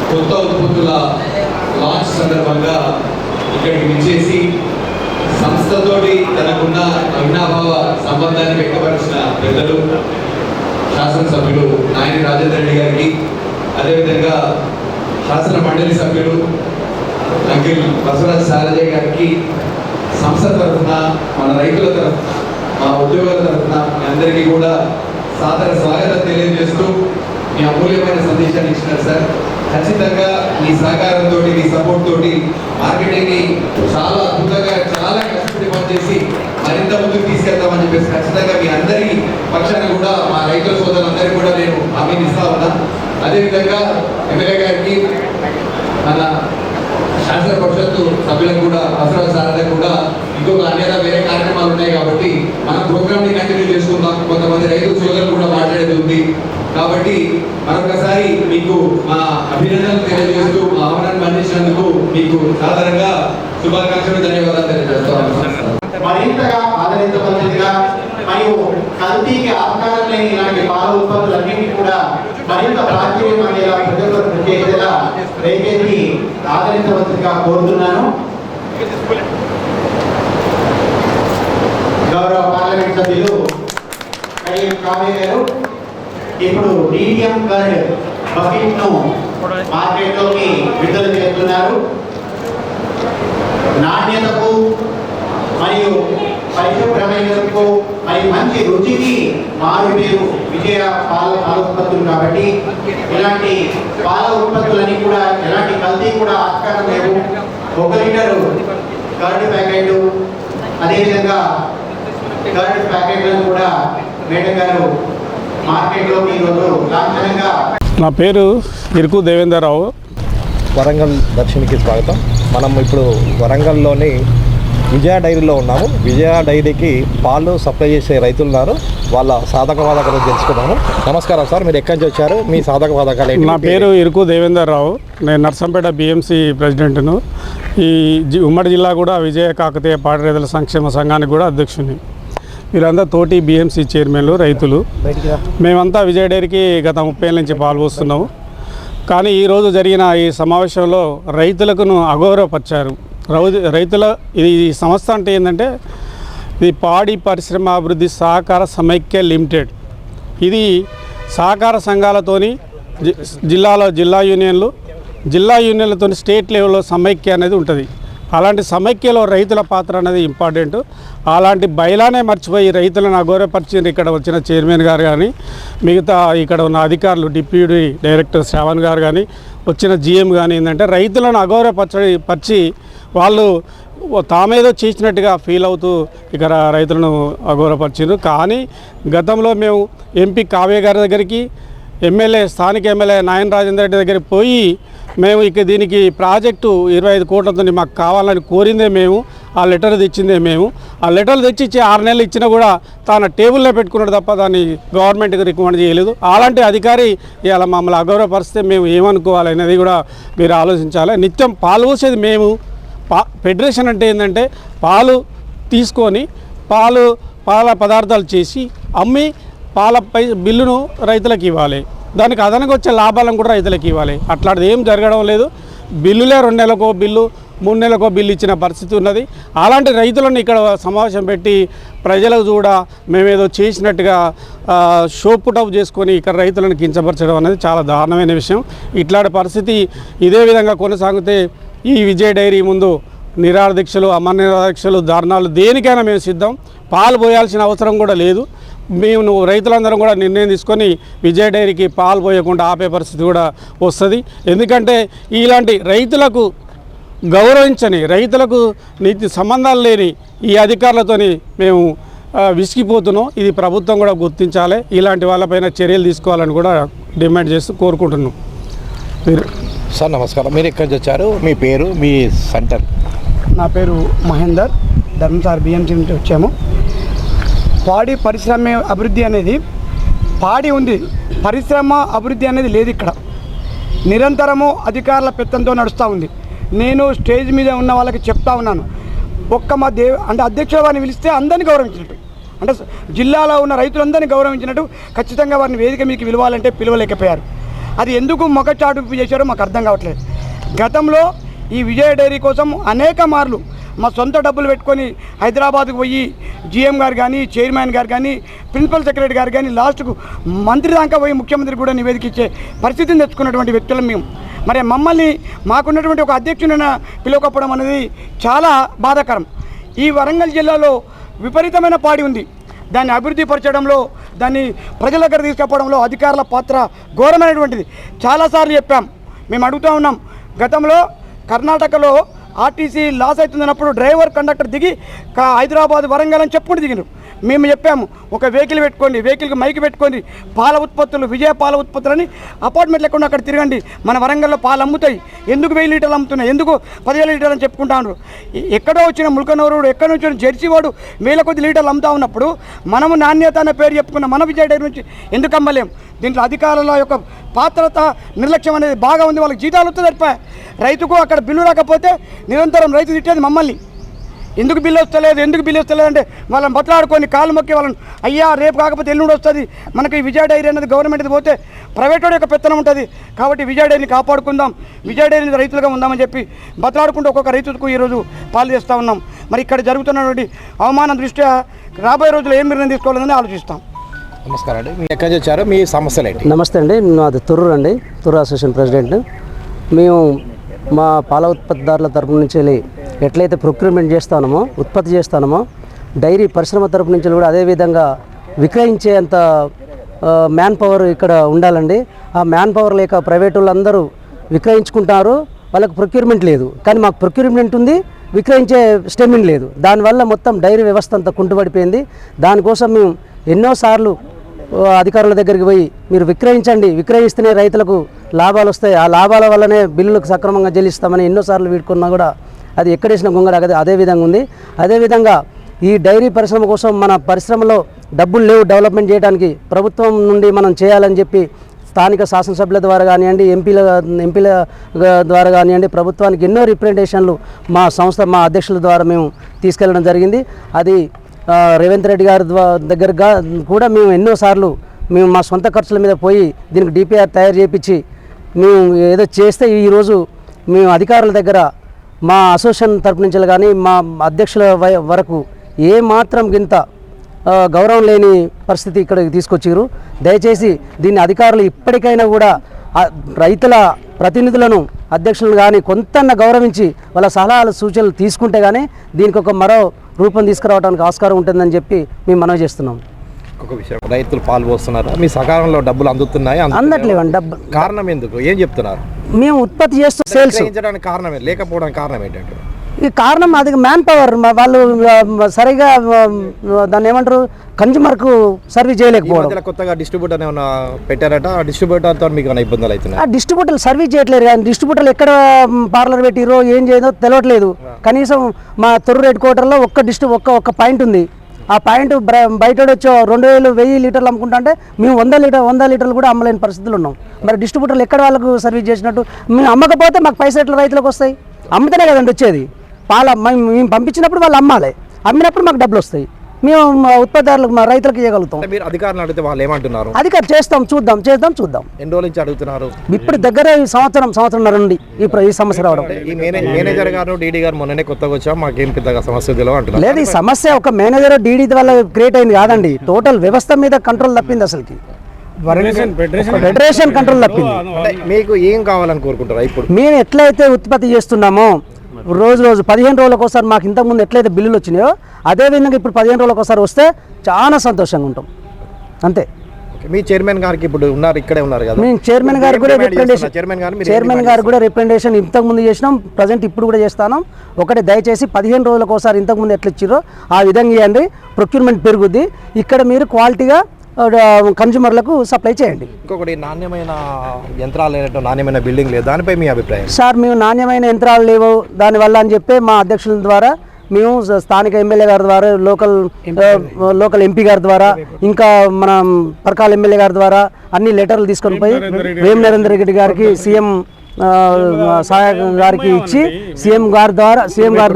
కొత్త ఉత్పత్తుల లాంచ్ సందర్భంగా ఇక్కడికి విచ్చేసి సంస్థతోటి తనకున్న అవినాభావ సంబంధాన్ని వ్యక్తపరిచిన పెద్దలు శాసనసభ్యులు నాయని రాజేందర్ రెడ్డి గారికి, అదేవిధంగా శాసన మండలి సభ్యులు అంకిల్ బసవరాజ్ సారజయ్య గారికి, సంస్థ తరఫున, మన రైతుల తరఫున, మా ఉద్యోగుల తరఫున మీ అందరికీ కూడా సాదర స్వాగతం తెలియజేస్తూ మీ అమూల్యమైన సందేశాన్ని ఇచ్చినారు సార్. ఖచ్చితంగా మీ సహకారంతో, మీ సపోర్ట్ తోటి మార్కెటింగ్ని చాలా అద్భుతంగా, చాలా కష్టపడి పనిచేసి మరింత ముందుకు తీసుకెళ్తామని చెప్పేసి ఖచ్చితంగా మీ అందరి పక్షాన కూడా మా రైతుల సోదరులందరికీ కూడా నేను హామీని ఇస్తా ఉన్నా. అదేవిధంగా ఎమ్మెల్యే గారికి, మన శాసన పరిషత్తు సభ్యులకు కూడా, అవసరాల సారథకు కూడా ఇంకొక అన్యదా వేరే కార్యక్రమాలు ఉన్నాయి కాబట్టి మన ప్రోగ్రామ్ని కంటిన్యూ చేసుకుందాం. కొంతమంది రైతు సోదరులు కూడా మాట్లాడేది ఉంది కాబట్టి మరొకసారి మీకు మా అభినందనలు తెలియజేస్తూ మా ఆహ్వానాన్ని మన్నించినందుకు మీకు సాధారణంగా శుభాకాంక్షలు, ధన్యవాదాలు తెలియజేస్తాను. మరింతగా ఆదరించవలసిందిగా మరియు కల్తీకి ఆస్కారం లేని ఇలాంటి పాల ఉత్పత్తులన్నింటినీ కూడా మరింత ప్రాచుర్యం అందేలా ప్రజలకు కృషి చేసేలా దయచేసి ఆదరించవలసిందిగా కోరుతున్నాను. గౌరవ పార్లమెంట్ సభ్యులు కడియం కావ్య గారు ఇప్పుడు మీడియం కర్డ్ బకెట్ ను మార్కెట్లోకి విడుదల చేస్తున్నారు. నాణ్యతకు మరియు పరిశుభ్రమైనకు మరియు మంచి రుచికి మారు పేరు విజయ పాల ఉత్పత్తులు కాబట్టి ఇలాంటి పాల ఉత్పత్తులన్నీ కూడా ఎలాంటి కల్తీ కూడా ఆస్కారం లేవు. 1 లీటరు కర్డ్ ప్యాకెట్, అదేవిధంగా కర్డ్ ప్యాకెట్లను కూడా మేడం గారు మార్కెట్లోకి ఈరోజు లాంఛనంగా. నా పేరు ఇరుకు దేవేంద్రరావు. వరంగల్ దర్శనికి స్వాగతం. మనం ఇప్పుడు వరంగల్లోని విజయ డైరీలో ఉన్నాము. విజయ డైరీకి పాలు సప్లై చేసే రైతులు ఉన్నారు. వాళ్ళ సాధక బాధకాలు తెలుసుకున్నాము. నమస్కారం సార్, మీరు ఎక్కడి నుంచి వచ్చారు, మీ సాధక బాధకాలు ఏంటి? నా పేరు ఇరుకు దేవేంద్రరావు. నేను నర్సంపేట బిఎంసి ప్రెసిడెంట్ను. ఈ ఉమ్మడి జిల్లా కూడా విజయ కాకతీయ పాడి రైతుల సంక్షేమ సంఘానికి కూడా అధ్యక్షుని. వీరంతా తోటి బిఎంసి చైర్మన్లు, రైతులు. మేమంతా విజయ డైరీకి గత 30 ఏళ్ళ నుంచి పాల్గొస్తున్నాము. కానీ ఈరోజు జరిగిన ఈ సమావేశంలో రైతులకు అగౌరవపరిచారు. ఈ సంస్థ అంటే ఏంటంటే ఇది పాడి పరిశ్రమ అభివృద్ధి సహకార సమైక్య లిమిటెడ్. ఇది సహకార సంఘాలతోని జిల్లా యూనియన్లతో స్టేట్ లెవెల్లో సమైక్య అనేది ఉంటుంది. అలాంటి సమైక్యలో రైతుల పాత్ర అనేది ఇంపార్టెంట్. అలాంటి బయలానే మర్చిపోయి రైతులను అగౌరవపరిచింది ఇక్కడ వచ్చిన చైర్మన్ గారు కానీ, మిగతా ఇక్కడ ఉన్న అధికారులు, డిప్యూటీ డైరెక్టర్ శ్రావణ్ గారు కానీ, వచ్చిన జిఎం కానీ ఏంటంటే రైతులను అగౌరవపరిచి వాళ్ళు తామేదో చేసినట్టుగా ఫీల్ అవుతూ ఇక్కడ రైతులను అగౌరవపరిచారు. కానీ గతంలో మేము ఎంపీ కావ్య గారి దగ్గరికి, స్థానిక ఎమ్మెల్యే నాయని రాజేందర్ రెడ్డి దగ్గరికి పోయి మేము ఇక దీనికి ప్రాజెక్టు 25 కోట్లతో మాకు కావాలని కోరిందే మేము. ఆ లెటర్ తెచ్చిందే మేము. ఆ లెటర్లు తెచ్చిచ్చి 6 నెలలు ఇచ్చినా కూడా తన టేబుల్లో పెట్టుకున్నాడు తప్ప దాన్ని గవర్నమెంట్కి రికమెండ్ చేయలేదు. అలాంటి అధికారి ఇలా మమ్మల్ని అగౌరవపరిస్తే మేము ఏమనుకోవాలి అనేది కూడా మీరు ఆలోచించాలి. నిత్యం పాలు పోసేది మేము. ఫెడరేషన్ అంటే ఏంటంటే పాలు తీసుకొని పాల పదార్థాలు చేసి అమ్మి పాలపై బిల్లును రైతులకు ఇవ్వాలి. దానికి అదనంగా వచ్చే లాభాలను కూడా రైతులకు ఇవ్వాలి. అట్లాంటిది ఏం జరగడం లేదు. బిల్లులే 2 నెలలకో బిల్లు, 3 నెలలకో బిల్లు ఇచ్చిన పరిస్థితి ఉన్నది. అలాంటి రైతులను ఇక్కడ సమావేశం పెట్టి ప్రజలకు కూడా మేమేదో చేసినట్టుగా షో పుటప్ చేసుకొని ఇక్కడ రైతులను కించపరచడం అనేది చాలా దారుణమైన విషయం. ఇట్లాంటి పరిస్థితి ఇదే విధంగా కొనసాగితే ఈ విజయ్ డైరీ ముందు నిరాదీక్షలు, అమర నిరాదీక్షలు, ధర్నాలు దేనికైనా మేము సిద్ధం. పాలు పోయాల్సిన అవసరం కూడా లేదు. మేము రైతులందరం కూడా నిర్ణయం తీసుకొని విజయ్ డైరీకి పాలు పోయకుండా ఆపే పరిస్థితి కూడా వస్తుంది. ఎందుకంటే ఇలాంటి రైతులకు గౌరవించని, రైతులకు నీతి సంబంధాలు లేని ఈ అధికారులతోని మేము విసిగిపోతున్నాం. ఇది ప్రభుత్వం కూడా గుర్తించాలి. ఇలాంటి వాళ్ళపైన చర్యలు తీసుకోవాలని కూడా డిమాండ్ చేస్తూ కోరుకుంటున్నాం. సార్ నమస్కారం, మీరు ఎక్కడి నుంచి వచ్చారు? మీ పేరు, మీ సెంటర్? నా పేరు మహేందర్, ధర్మసార్ బిఎంసీ నుంచి వచ్చాము. పాడి పరిశ్రమ అభివృద్ధి అనేది, పాడి ఉంది, పరిశ్రమ అభివృద్ధి అనేది లేదు ఇక్కడ. నిరంతరము అధికారుల పెత్తంతో నడుస్తూ ఉంది. నేను స్టేజ్ మీద ఉన్న వాళ్ళకి చెప్తా ఉన్నాను, మా అంటే అధ్యక్షుల వారిని పిలిస్తే అందరినీ గౌరవించినట్టు, అంటే జిల్లాలో ఉన్న రైతులందరినీ గౌరవించినట్టు ఖచ్చితంగా వారిని వేదిక మీకు పిలవాలంటే పిలవలేకపోయారు. అది ఎందుకు మొగచాటు చేశారో మాకు అర్థం కావట్లేదు. గతంలో ఈ విజయ డైరీ కోసం అనేక మార్లు మా సొంత డబ్బులు పెట్టుకొని హైదరాబాద్కు పోయి జీఎం గారు కానీ, చైర్మన్ గారు కానీ, ప్రిన్సిపల్ సెక్రటరీ గారు కానీ, లాస్ట్కు మంత్రి దాకా పోయి ముఖ్యమంత్రి కూడా నివేదిక ఇచ్చే పరిస్థితిని తెచ్చుకున్నటువంటి వ్యక్తులం మేము. మరి మమ్మల్ని మాకున్నటువంటి ఒక అధ్యక్షుడిని పిలువకపోవడం అనేది చాలా బాధాకరం. ఈ వరంగల్ జిల్లాలో విపరీతమైన పాడి ఉంది. దాన్ని అభివృద్ధి పరచడంలో, దాన్ని ప్రజల దగ్గర తీసుకుపోవడంలో అధికారుల పాత్ర ఘోరమైనటువంటిది. చాలాసార్లు చెప్పాం, మేము అడుగుతూ ఉన్నాం. గతంలో కర్ణాటకలో ఆర్టీసీ లాస్ అవుతుందన్నప్పుడు డ్రైవర్, కండక్టర్ దిగి హైదరాబాద్, వరంగల్ అని చెప్పుకుంటూ దిగినారు. మేము చెప్పాము, ఒక వెహికల్ పెట్టుకోండి, వెహికల్కి మైకి పెట్టుకోండి, పాల ఉత్పత్తులు, విజయ పాల ఉత్పత్తులని అపార్ట్మెంట్ లేకుండా అక్కడ తిరగండి, మన వరంగల్లో పాలు అమ్ముతాయి, ఎందుకు 1000 లీటర్లు అమ్ముతున్నాయి, ఎందుకు 10,000 లీటర్లు అని చెప్పుకుంటాను. ఎక్కడో వచ్చిన ముల్కనూరుడు, ఎక్కడి నుంచి వచ్చిన జెర్సీ వాడు 1000 కొద్ది లీటర్లు అమ్ముతా ఉన్నప్పుడు మనము నాణ్యత అనే పేరు చెప్పుకున్న మన విజయ డైరీ నుంచి ఎందుకు అమ్మలేం? దీంట్లో అధికారుల యొక్క పాత్రత, నిర్లక్ష్యం అనేది బాగా ఉంది. వాళ్ళకి జీతాలు వస్తుంది సరిపోయాయి. రైతుకు అక్కడ బిల్లు రాకపోతే నిరంతరం రైతు తిట్టేది మమ్మల్ని, ఎందుకు బిల్లు వస్తలేదు, ఎందుకు బిల్లు వస్తలేదు అంటే వాళ్ళని బతలాడుకొని కాళ్ళు మొక్కి వాళ్ళని, అయ్యా రేపు కాకపోతే ఎల్లుండి వస్తుంది, మనకి విజయ డైరీ అనేది గవర్నమెంట్ది పోతే ప్రైవేట్ యొక్క పెత్తనం ఉంటుంది, కాబట్టి విజయ డైరీని కాపాడుకుందాం, విజయ డైరీని రైతులుగా ఉందామని చెప్పి బతలాడుకుంటూ ఒక్కొక్క రైతుకు ఈరోజు పాలు చేస్తూ ఉన్నాం. మరి ఇక్కడ జరుగుతున్నటువంటి అవమానం దృష్ట్యా రాబోయే రోజుల్లో ఏం నిర్ణయం తీసుకోవాలని ఆలోచిస్తాం. నమస్కారం అండి, మీరు ఎక్కడి నుంచి వచ్చారు? మీ సమస్యలు ఏంటి? నమస్తే అండి, నాది తుర్రూరు అండి, తుర్రూరు అసోసియేషన్ ప్రెసిడెంట్. మేము మా పాల ఉత్పత్తిదారుల తరపు నుంచి ఎట్లయితే ప్రొక్యూర్మెంట్ చేస్తానమో, ఉత్పత్తి చేస్తానమో, డైరీ పరిశ్రమ తరపు నుంచి కూడా అదేవిధంగా విక్రయించేంత మ్యాన్ పవర్ ఇక్కడ ఉండాలండి. ఆ మ్యాన్ పవర్ లేక ప్రైవేట్ వాళ్ళందరూ విక్రయించుకుంటారు, వాళ్ళకు ప్రొక్యూర్మెంట్ లేదు. కానీ మాకు ప్రొక్యూర్మెంట్ ఉంది, విక్రయించే స్టెమింగ్ లేదు. దానివల్ల మొత్తం డైరీ వ్యవస్థ అంతా కుంటుపడిపోయింది. దానికోసం మేము ఎన్నోసార్లు అధికారుల దగ్గరికి పోయి, మీరు విక్రయించండి, విక్రయిస్తేనే రైతులకు లాభాలు వస్తాయి, ఆ లాభాల వల్లనే బిల్లులకు సక్రమంగా చెల్లిస్తామని ఎన్నోసార్లు వీడుకున్నా కూడా అది ఎక్కడేసిన గొంగడ అదే విధంగా ఉంది. అదేవిధంగా ఈ డైరీ పరిశ్రమ కోసం మన పరిశ్రమలో డబ్బులు లేవు డెవలప్మెంట్ చేయడానికి, ప్రభుత్వం నుండి మనం చేయాలని చెప్పి స్థానిక శాసనసభ్యుల ద్వారా కానివ్వండి, ఎంపీల ద్వారా కానివ్వండి, ప్రభుత్వానికి ఎన్నో రిప్రజెంటేషన్లు మా సంస్థ, మా అధ్యక్షుల ద్వారా మేము తీసుకెళ్ళడం జరిగింది. అది రేవంత్ రెడ్డి గారి దగ్గరగా కూడా మేము ఎన్నోసార్లు మేము మా సొంత ఖర్చుల మీద పోయి దీనికి డిపిఆర్ తయారు చేయించి మేము ఏదో చేస్తే ఈరోజు మేము అధికారుల దగ్గర మా అసోసియేషన్ తరపు నుంచి కానీ మా అధ్యక్షుల వరకు ఏ మాత్రం గింత గౌరవం లేని పరిస్థితి ఇక్కడికి తీసుకొచ్చారు. దయచేసి దీన్ని అధికారులు ఇప్పటికైనా కూడా రైతుల ప్రతినిధులను, అధ్యక్షులను కానీ కొంత గౌరవించి వాళ్ళ సలహాలు, సూచనలు తీసుకుంటే కానీ దీనికి ఒక మరో రూపం తీసుకురావడానికి ఆస్కారం ఉంటుందని చెప్పి మేము మనవి చేస్తున్నాం. ఒక విషయం, రైతులు పాలు పోస్తున్నారు, మీ సకాలంలో డబ్బులు అందుతున్నాయి? అందట్లేవండి. డబ్బు కారణం ఎందుకు, ఏం చెప్తున్నారు? మేము ఉత్పత్తి చేస్తూ సేల్స్ కారణం లేకపోవడానికి కారణం ఏంటంటే, ఈ కారణం అది మ్యాన్ పవర్, వాళ్ళు సరిగా దాన్ని ఏమంటారు, కన్జ్యూమర్కు సర్వీస్ చేయలేకపోవడం. కొత్తగా డిస్ట్రిబ్యూటర్ ఏమైనా పెట్టారట, ఆ డిస్ట్రిబ్యూటర్తో మీకు ఏమైనా ఇబ్బందులు అవుతున్నాయి? ఆ డిస్ట్రిబ్యూటర్లు సర్వీస్ చేయట్లేదు కానీ డిస్ట్రిబ్యూటర్లు ఎక్కడ పార్లర్ పెట్టిరో ఏం చేయదో తెలియట్లేదు. కనీసం మా తొర్రూరు హెడ్ క్వార్టర్లో ఒక్క పాయింట్ ఉంది. ఆ పాయింట్ బయట వచ్చి 2000 లీటర్లు అమ్ముకుంటా అంటే మేము 100 లీటర్లు కూడా అమ్మలేని పరిస్థితులు ఉన్నాం. మరి డిస్ట్రిబ్యూటర్లు ఎక్కడ వాళ్ళకు సర్వీస్ చేసినట్టు? మేము అమ్మకపోతే మాకు పైసలు ఎట్లా రైతులకు వస్తాయి? అమ్మితేనే కదండి వచ్చేది. మేము పంపించినప్పుడు వాళ్ళు అమ్మాలి, అమ్మినప్పుడు మాకు డబ్బులు వస్తాయి. మేము ఉత్పత్తిదారులకు మా రైతులకు ఇవ్వగలుగుతాం. మీరు అధికారులు అడిగితే వాళ్ళు ఏమంటున్నారు? అధికారులు చేస్తాం, చూద్దాం. ఎన్ని రోజుల నుంచి అడుగుతున్నారు? ఇప్పుడు దగ్గర సంవత్సరంన్నర నుండి ఈ సమస్య రావడం. ఈ మేనేజర్ గారు డీడీ గారు మొన్ననే కొత్తగా వచ్చా, మాకేం పెద్దగా సమస్య తెలియదు అంటున్నారు. లేదు, ఈ సమస్య ఒక మేనేజర్ డీడీ వల్ల క్రియేట్ అయింది కాదండి, టోటల్ వ్యవస్థ మీద కంట్రోల్ తప్పింది. అసలుకి ఫెడరేషన్ కంట్రోల్ తప్పింది. మీకు ఏం కావాలని కోరుకుంటారా? ఇప్పుడు మేము ఎట్లయితే ఉత్పత్తి చేస్తున్నామో రోజు 15 రోజులకు ఒకసారి మాకు ఇంతకుముందు ఎట్లయితే బిల్లులు వచ్చినాయో అదే విధంగా ఇప్పుడు 15 రోజులకు ఒకసారి వస్తే చాలా సంతోషంగా ఉంటాం. అంతే. మీ చైర్మన్ గారికి ఇప్పుడు ఉన్నారు, ఇక్కడే ఉన్నారు కదా? మేము చైర్మన్ గారు కూడా రిప్రజెంటేషన్ ఇంతకుముందు చేసినాం, ప్రజెంట్ ఇప్పుడు కూడా చేస్తాను. ఒకటి దయచేసి 15 రోజులకు ఒకసారి ఇంతకుముందు ఎట్లా ఇచ్చిరో ఆ విధంగా ఇవ్వండి. ప్రొక్యూర్మెంట్ పెరుగుద్ది. ఇక్కడ మీరు క్వాలిటీగా కన్జ్యూమర్లకు సప్లై చేయండి. ఇంకొకటి, నాణ్యమైన యంత్రాలు లేనట్టు నాణ్యమైన బిల్డింగ్ లేదు, దానిపై మీ అభిప్రాయం? సార్, మేము నాణ్యమైన యంత్రాలు లేవు దానివల్ల అని చెప్పి మా అధ్యక్షుల ద్వారా మేము స్థానిక ఎమ్మెల్యే గారి ద్వారా, లోకల్ ఎంపీ గారి ద్వారా, ఇంకా మన పరకాల ఎమ్మెల్యే గారి ద్వారా అన్ని లెటర్లు తీసుకొని పోయి వేం నరేందర్ రెడ్డి గారికి, సీఎం సహాయక గారికి ఇచ్చి సీఎం గారి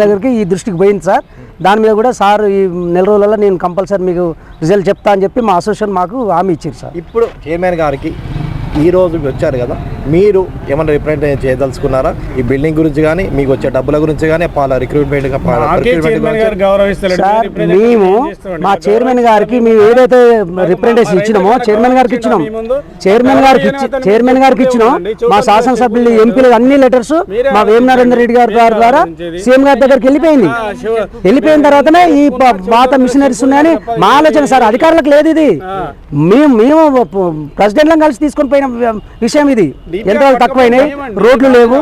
దగ్గరికి ఈ దృష్టికి పోయింది సార్. దాని మీద కూడా సార్ ఈ నెల రోజులలో నేను కంపల్సరీ మీకు రిజల్ట్ చెప్తా అని చెప్పి మా అసోసియేషన్ మాకు హామీ ఇచ్చారు సార్. ఇప్పుడు చైర్మన్ గారికి ఈ రోజు వచ్చారు కదా, మీరు ఏమైనా రిప్రజెంట్ చేయదలుచుకున్నారా ఈ బిల్డింగ్ గురించి కానీ, మీకు వచ్చే డబ్బుల గురించి కానీ, పాల రిక్రూట్మెంట్? మేము మా చైర్మన్ గారికి మేము ఏదైతే రిప్రజెంటేషన్ ఇచ్చినామో చైర్మన్ గారికి ఇచ్చినాం, మా శాసనసభ్యులు ఎంపీలు అన్ని లెటర్స్ మా వేం నరేందర్ రెడ్డి గారి ద్వారా సీఎం గారి దగ్గరికి వెళ్ళిపోయింది. వెళ్ళిపోయిన తర్వాతనే ఈ పాత మిషనరీస్ ఉన్నాయని మా ఆలోచన సార్. అధికారులకు లేదు ఇది, మేము ప్రెసిడెంట్లను కలిసి తీసుకొని పోయిన విషయం ఇది. యంత్రాలు తక్కువైనాయి, రోడ్లు లేవు,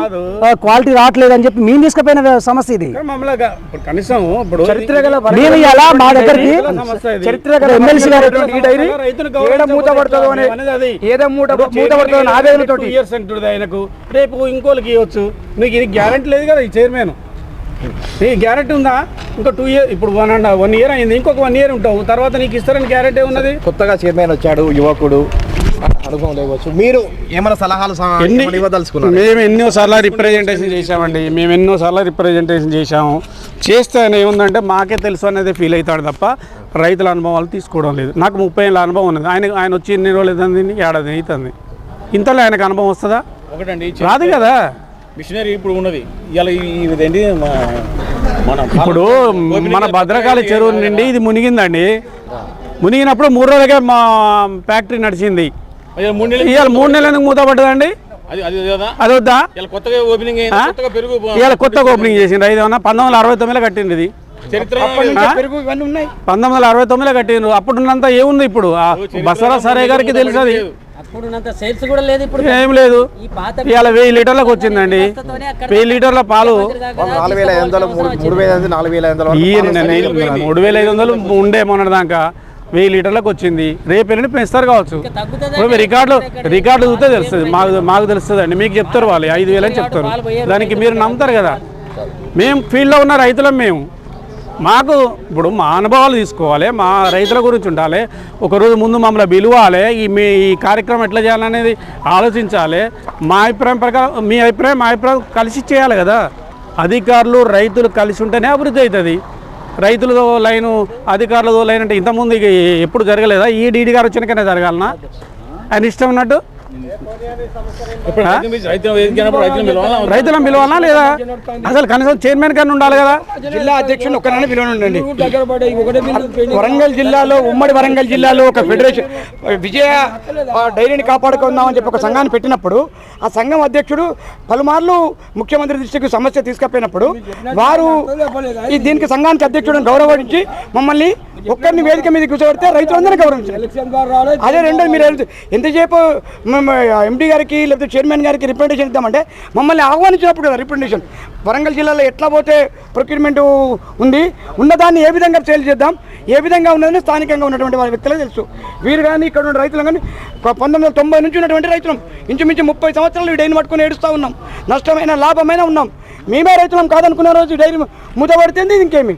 క్వాలిటీ రావట్లేదు అని చెప్పి మేము తీసుకుపోయిన సమస్య ఇది. మేము ఇలా మా దగ్గరికి ఎమ్మెల్సీ గారు రేపు ఇంకోళ్ళకి ఇవ్వచ్చు. మీకు ఇది గ్యారెంటీ లేదు కదా ఈ చైర్మన్, నీకు గ్యారెంటీ ఉందా? ఇంకా 2 years, ఇప్పుడు 1 year అయింది, ఇంకొక 1 year ఉంటావు, తర్వాత నీకు ఇస్తారని గ్యారెంటీ ఉన్నది. కొత్తగా చైర్మన్ వచ్చాడు, యువకుడు, అనుభవం లేవచ్చు. మీరు ఏమైనా సలహాలు ఇవ్వదలుచుకున్నారు? మేము ఎన్నోసార్లు రిప్రజెంటేషన్ చేశామండి, చేసాము. చేస్తే ఏముందంటే మాకే తెలుసు అనేది ఫీల్ అవుతాడు తప్ప రైతుల అనుభవాలు తీసుకోవడం లేదు. నాకు 30 ఏళ్ళ అనుభవం ఉన్నది. ఆయన వచ్చి ఎన్ని రోజులు అవుతుంది? ఏడాది అవుతుంది. ఇంతలో ఆయనకు అనుభవం వస్తుందా? ఒకటండి, రాదు కదా. మిషనరీ ఇప్పుడు ఉన్నది ఇదేంటి, ఇప్పుడు మన భద్రకాళి చెరువు నుండి ఇది మునిగిందండి. మునిగినప్పుడు 3 రోజులకే మా ఫ్యాక్టరీ నడిచింది. ఇవాళ 3 నెలలు ఎందుకు మూతపడ్డదండి? అది వద్దా? కొత్తగా ఓపెనింగ్ చేసింది. ఇది 1969లో కట్టింది. ఇది 1969లో కట్టిండ్రు. అప్పుడున్నంత ఏముంది ఇప్పుడు? బసవరాజ్ సారయ్య గారికి తెలుసు అది. ఏం లేదు. ఇవాళ 1000 లీటర్లకు వచ్చిందండి. 1000 లీటర్ల పాలు 3500 ఉండే మొన్నటి దాకా 1000 లీటర్లకు వచ్చింది. రేపు వెళ్ళి పెంచుతారు కావచ్చు. రికార్డు చూస్తే తెలుస్తుంది, మాకు తెలుస్తుంది అండి. మీకు చెప్తారు వాళ్ళు 5000 అని చెప్తారు. దానికి మీరు నమ్ముతారు కదా. మేము ఫీల్డ్లో ఉన్న రైతులం. మాకు ఇప్పుడు మా అనుభవాలు తీసుకోవాలి, మా రైతుల గురించి ఉండాలి. ఒకరోజు ముందు మమ్మల్ని పిలవాలి, ఈ కార్యక్రమం ఎట్లా చేయాలనేది ఆలోచించాలి. మా అభిప్రాయం ప్రకారం మీ అభిప్రాయం మా అభిప్రాయం కలిసి చేయాలి కదా. అధికారులు రైతులు కలిసి ఉంటేనే అభివృద్ధి అవుతుంది. రైతులతో లైను, అధికారులతో లైన్ అంటే ఇంతకుముందు ఎప్పుడు జరగలేదా? ఈ డీడీ గారు వచ్చినాకనే జరగాలనా? ఆయన ఇష్టం ఉన్నట్టు రైతులను పిలవాలా లేదా? అసలు కనీసం చైర్మన్ కన్నా ఉండాలి కదా. జిల్లా అధ్యక్షుడు ఒక్కరైనా పిలవనండి. వరంగల్ జిల్లాలో, ఉమ్మడి వరంగల్ జిల్లాలో ఒక ఫెడరేషన్ విజయ డైరీని కాపాడుకుందామని చెప్పి ఒక సంఘాన్ని పెట్టినప్పుడు ఆ సంఘం అధ్యక్షుడు పలుమార్లు ముఖ్యమంత్రి దృష్టికి సమస్య తీసుకుపోయినప్పుడు వారు దీనికి సంఘానికి అధ్యక్షుడిని గౌరవించి మమ్మల్ని ఒక్కరిని వేదిక మీద కూర్చోబెడితే రైతులందరినీ గౌరవించారు. అదే రెండోది, మీరు ఎంతసేపు ఎండీ గారికి లేకపోతే చైర్మన్ గారికి రిప్రజెంటేషన్ ఇద్దామంటే మమ్మల్ని ఆహ్వానించినప్పుడు కదా రిప్రజెంటేషన్. వరంగల్ జిల్లాలో ఎట్లా పోతే ప్రొక్యూర్మెంట్ ఉంది, ఉన్నదాన్ని ఏ విధంగా సేల్ చేద్దాం, ఏ విధంగా ఉన్నదని స్థానికంగా ఉన్నటువంటి వారి వ్యక్తులకు తెలుసు. వీరు కానీ ఇక్కడ ఉన్న రైతులు కానీ 1990 నుంచి ఉన్నటువంటి రైతులం ఇంచుమించు 30 సంవత్సరాలు ఈ డైరీని పట్టుకుని ఏడుస్తూ ఉన్నాం. నష్టమైన లాభమైన ఉన్నాం. మేమే రైతులం కాదనుకున్న రోజు డైరీ మూతపడితే ఇంకేమి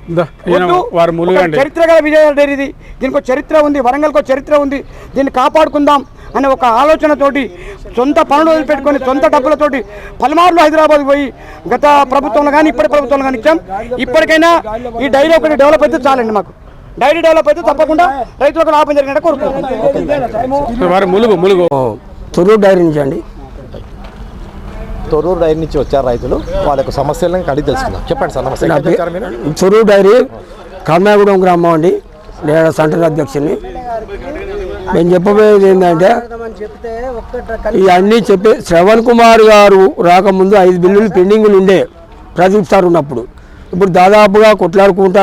చరిత్ర గల విజయ డైరీది. దీనికి ఒక చరిత్ర ఉంది, వరంగల్కి చరిత్ర ఉంది. దీన్ని కాపాడుకుందాం అనే ఒక ఆలోచనతోటి సొంత పనులు వదిలిపెట్టుకొని సొంత డబ్బులతోటి పలుమార్లు హైదరాబాద్ పోయి గత ప్రభుత్వంలో కానీ ఇప్పటి ప్రభుత్వంలో కానీ ఇచ్చాం. ఇప్పటికైనా ఈ డైరీ ఒకటి డెవలప్ అయితే చాలండి. మాకు డైరీ డెవలప్ అయితే తప్పకుండా రైతులకు లాభం జరిగినట్టు కోరుకుంటున్నాం. ములుగు తొర్రూరు డైరీ నుంచి అండి. తొర్రూరు డైరీ నుంచి వచ్చారు రైతులు, వాళ్ళ యొక్క సమస్యలను అడిగి తెలుసుకుందాం. చెప్పండి సార్. నమస్తే. ఎక్కడికి వచ్చారు మీరు? తొర్రూరు డైరీ కర్మాగూడెం గ్రామం అండి. నేను సెంట్రల్ అధ్యక్షుని. నేను చెప్పబోయేది ఏంటంటే ఇవన్నీ చెప్పి శ్రవణ్ కుమార్ గారు రాకముందు 5 బిల్లులు పెండింగ్లు ఉండే ప్రదీప్ సార్ ఉన్నప్పుడు. ఇప్పుడు దాదాపుగా కొట్లాడుకుంటా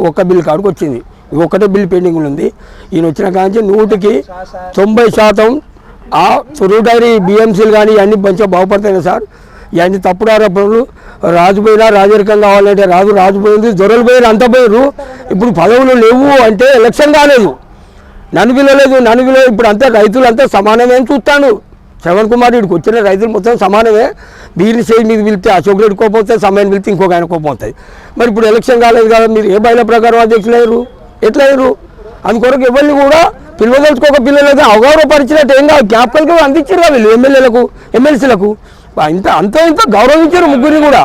ఒక్క బిల్లు కాడికి వచ్చింది. ఒకటే బిల్లు పెండింగ్లు ఉంది. ఈయన వచ్చిన కాంచి 100% ఆ తొర్రూరు డైరీ బిఎంసీలు కానీ ఇవన్నీ మంచిగా బాగుపడతాయి సార్. ఇవన్నీ తప్పుడు ఆరోపణలు. రాజు పోయినా రాజరికం కావాలంటే రాజు పోయింది, దొరలు పోయినా అంత పోయారు. ఇప్పుడు పదవులు లేవు అంటే ఎలక్షన్ కాలేదు, నన్ను పిలవలేదు. ఇప్పుడు అంతా రైతులు అంతా సమానమే అని చూస్తాను. శ్రవణ్ కుమార్ ఇక్కడికి వచ్చిన రైతులు మొత్తం సమానమే. వీరి సైడ్ మీద పిలిస్తే అశోక్ రెడ్డి కోపం వస్తుంది, సమయాన్ని పిలిస్తే ఇంకొక ఆయన కోపం వస్తుంది. మరి ఇప్పుడు ఎలక్షన్ కాలేదు కదా, మీరు ఏ బయల ప్రకారం అధ్యక్షులు అయ్యారు, ఎట్లా అయ్యారు? అందుకొరకు ఎవరిని కూడా పిలవదలుచుకోక పిల్లలకి అగౌరవపరిచినట్టు ఏం కాదు. జ్ఞాపకాలు అందించారు కదా వీళ్ళు ఎమ్మెల్యేలకు ఎమ్మెల్సీలకు ఇంత గౌరవించారు ముగ్గురిని కూడా.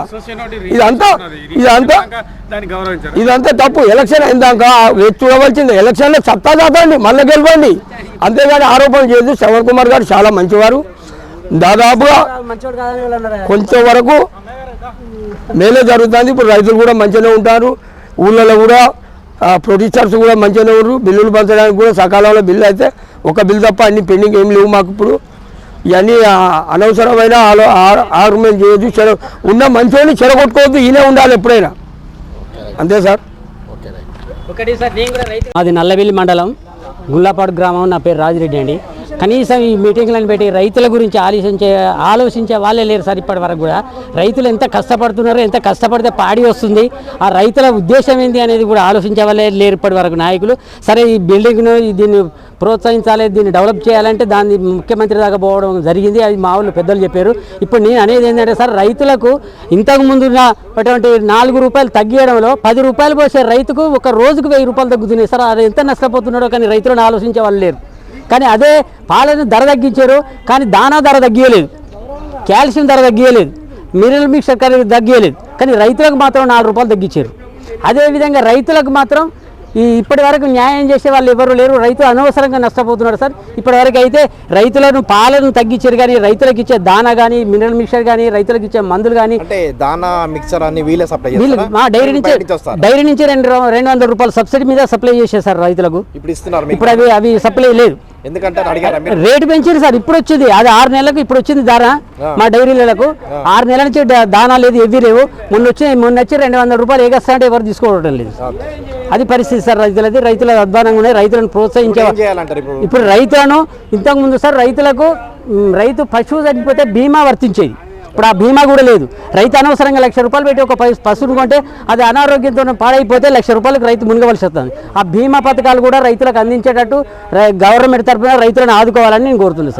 ఇదంతా తప్పు. ఎలక్షన్ అయిందాక చూడవలసింది. ఎలక్షన్లో సత్తా దాటండి, మళ్ళీ గెలవండి, అంతేగాని ఆరోపణలు చేయదు. శ్రవణ్ కుమార్ గారు చాలా మంచివారు. దాదాపుగా కొంచెం వరకు మేలే జరుగుతుంది. ఇప్పుడు రైతులు కూడా మంచిగానే ఉంటారు. ఊళ్ళలో కూడా ప్రొడ్యూసర్స్ కూడా మంచిగానే ఉన్నారు. బిల్లులు పంచడానికి కూడా సకాలంలో బిల్లు అయితే ఒక బిల్లు తప్ప అన్ని పెండింగ్ ఏం లేవు మాకు. ఇప్పుడు ఇవన్నీ అనవసరమైన ఆర్గ్యుమెంట్ చేయొద్దు. ఉన్న మంచిని చెడగొట్టుకోవద్దు. ఈయనే ఉండాలి ఎప్పుడైనా, అంతే సార్. అది నల్లవెల్లి మండలం గుల్లాపాడు గ్రామం. నా పేరు రాజిరెడ్డి అండి. కనీసం ఈ మీటింగ్లను పెట్టి రైతుల గురించి ఆలోచించే వాళ్ళే లేరు సార్. ఇప్పటి వరకు కూడా రైతులు ఎంత కష్టపడుతున్నారో, ఎంత కష్టపడితే పాడి వస్తుంది, ఆ రైతుల ఉద్దేశం ఏంటి అనేది కూడా ఆలోచించే వాళ్ళే లేరు ఇప్పటి వరకు నాయకులు. సరే ఈ బిల్డింగ్ను దీన్ని ప్రోత్సహించాలి, దీన్ని డెవలప్ చేయాలంటే దాన్ని ముఖ్యమంత్రి దాకా పోవడం జరిగింది. అది మా వాళ్ళు పెద్దలు చెప్పారు. ఇప్పుడు నేను అనేది ఏంటంటే సార్, రైతులకు ఇంతకు ముందు ఉన్నటువంటి 4 రూపాయలు తగ్గియడంలో 10 రూపాయలు పోసే రైతుకు ఒక రోజుకు 1000 రూపాయలు తగ్గుతున్నాయి సార్. అది ఎంత నష్టపోతున్నాడో కానీ రైతులను ఆలోచించే వాళ్ళు లేరు. కానీ అదే పాలను ధర తగ్గించారు, కానీ దానా ధర తగ్గియలేదు, కాల్షియం ధర తగ్గియలేదు, మినరల్ మిక్సర్ తగ్గియలేదు. కానీ రైతులకు మాత్రం 4 రూపాయలు తగ్గించారు. అదేవిధంగా రైతులకు మాత్రం ఇప్పటి వరకు న్యాయం చేసే వాళ్ళు ఎవరు లేరు. రైతులు అనవసరంగా నష్టపోతున్నారు సార్. ఇప్పటి వరకు అయితే రైతులను పాలను తగ్గించారు, కానీ రైతులకు ఇచ్చే దానా కానీ, మినరల్ మిక్సర్ కానీ, రైతులకు ఇచ్చే మందులు కానీ, అంటే దానా మిక్సర్ అన్ని వీళ్ళే సప్లై చేస్తారా? మా డైరీ నుంచి 200 రూపాయలు సబ్సిడీ మీద సప్లై చేసేసారు రైతులకు. ఇప్పుడు ఇస్తున్నారు. ఇప్పుడు అవి సప్లై లేదు, ఎందుకంటే రేటు పెంచారు సార్. ఇప్పుడు వచ్చింది అది 6 నెలలకు, ఇప్పుడు వచ్చింది దానా మా డైరీలకు. 6 నెలల నుంచి దానా లేదు, ఎవ్వి లేవు. మొన్న వచ్చి 200 రూపాయలు ఏగస్తా అంటే ఎవరు తీసుకోవడం లేదు. అది పరిస్థితి సార్ రైతులది. రైతుల అధ్వానంగా ఉన్నాయి. రైతులను ప్రోత్సహించే ఇప్పుడు రైతులను ఇంతకుముందు సార్ రైతు పశువు చనిపోతే బీమా వర్తించేది. ఇప్పుడు ఆ బీమా కూడా లేదు. రైతు అనవసరంగా 1,00,000 రూపాయలు పెట్టి ఒక పశువును కొంటే అది అనారోగ్యంతో పాడైపోతే 1,00,000 రూపాయలకు రైతు మునగవలసి వస్తుంది. ఆ బీమా పథకాలు కూడా రైతులకు అందించేటట్టు గవర్నమెంట్ తరఫున రైతులను ఆదుకోవాలని నేను కోరుతున్నాను సార్.